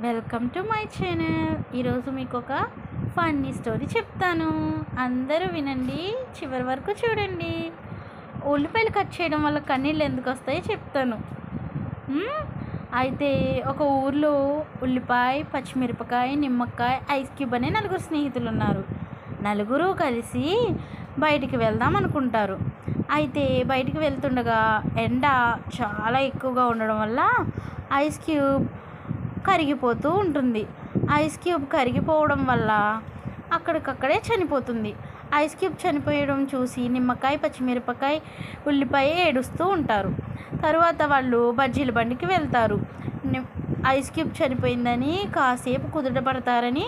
Welcome to my channel. ఈరోజు మీకు ఒక ఫన్నీ స్టోరీ చెప్తాను. అందరూ వినండి, చివరి వరకు చూడండి. ఉల్లిపాయలు కట్ చేయడం వల్ల కన్నీళ్ళు ఎందుకు వస్తాయో చెప్తాను. అయితే ఒక ఊర్లో ఉల్లిపాయ, పచ్చిమిరపకాయ, నిమ్మకాయ, ఐస్ క్యూబ్ అనే నలుగురు స్నేహితులు ఉన్నారు. నలుగురు కలిసి బయటికి వెళ్దాం అనుకుంటారు. అయితే బయటికి వెళ్తుండగా ఎండ చాలా ఎక్కువగా ఉండడం వల్ల ఐస్ క్యూబ్ కరిగిపోతూ ఉంటుంది. ఐస్ క్యూబ్ కరిగిపోవడం వల్ల అక్కడికక్కడే చనిపోతుంది. ఐస్ క్యూబ్ చనిపోయడం చూసి నిమ్మకాయ, పచ్చిమిరపకాయ, ఉల్లిపాయ ఏడుస్తూ ఉంటారు. తర్వాత వాళ్ళు బజ్జీల బండికి వెళ్తారు. ఐస్ క్యూబ్ చనిపోయిందని కాసేపు కుదుటపడతారని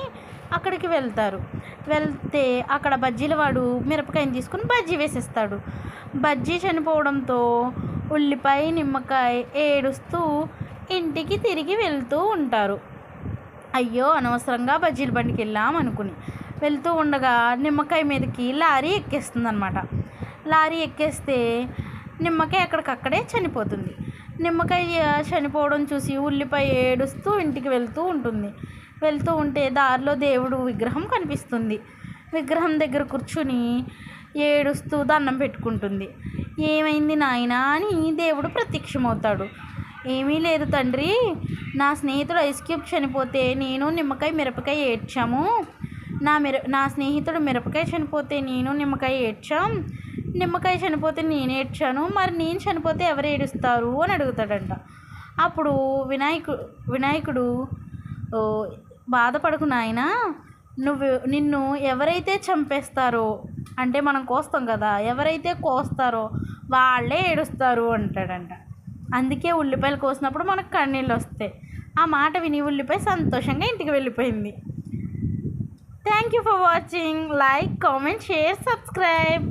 అక్కడికి వెళ్తారు. వెళ్తే అక్కడ బజ్జీల వాడు మిరపకాయని తీసుకుని బజ్జీ వేసేస్తాడు. బజ్జీ చనిపోవడంతో ఉల్లిపాయ, నిమ్మకాయ ఏడుస్తూ ఇంటికి తిరిగి వెళ్తూ ఉంటారు. అయ్యో, అనవసరంగా బజ్జీల బండికి వెళ్ళాం అనుకుని వెళ్తూ ఉండగా నిమ్మకాయ మీదకి లారీ ఎక్కేస్తుంది అనమాట. లారీ ఎక్కేస్తే నిమ్మకాయ అక్కడికక్కడే చనిపోతుంది. నిమ్మకాయ చనిపోవడం చూసి ఉల్లిపాయ ఏడుస్తూ ఇంటికి వెళ్తూ ఉంటుంది. వెళ్తూ ఉంటే దారిలో దేవుడు విగ్రహం కనిపిస్తుంది. విగ్రహం దగ్గర కూర్చుని ఏడుస్తూ దండం పెట్టుకుంటుంది. ఏమైంది నాయనా అని దేవుడు ప్రత్యక్షమవుతాడు. ఏమీ లేదు తండ్రి, నా స్నేహితుడు ఐస్ క్యూబ్ చనిపోతే నేను నిమ్మకాయ, మిరపకాయ ఏడ్చాము. నా స్నేహితుడు మిరపకాయ చనిపోతే నేను నిమ్మకాయ ఏడ్చాం. నిమ్మకాయ చనిపోతే నేను ఏడ్చాను. మరి నేను చనిపోతే ఎవరు ఏడుస్తారు అని అడుగుతాడంట. అప్పుడు వినాయకుడు బాధపడకు నాయనా, నిన్ను ఎవరైతే చంపేస్తారో, అంటే మనం కోస్తాం కదా, ఎవరైతే కోస్తారో వాళ్ళే ఏడుస్తారు అంటాడంట. అందుకే ఉల్లిపాయలు కోసినప్పుడు మనకు కన్నీళ్ళు వస్తాయి. ఆ మాట విని ఉల్లిపాయ సంతోషంగా ఇంటికి వెళ్ళిపోయింది. Thank you for watching. Like, comment, share, subscribe.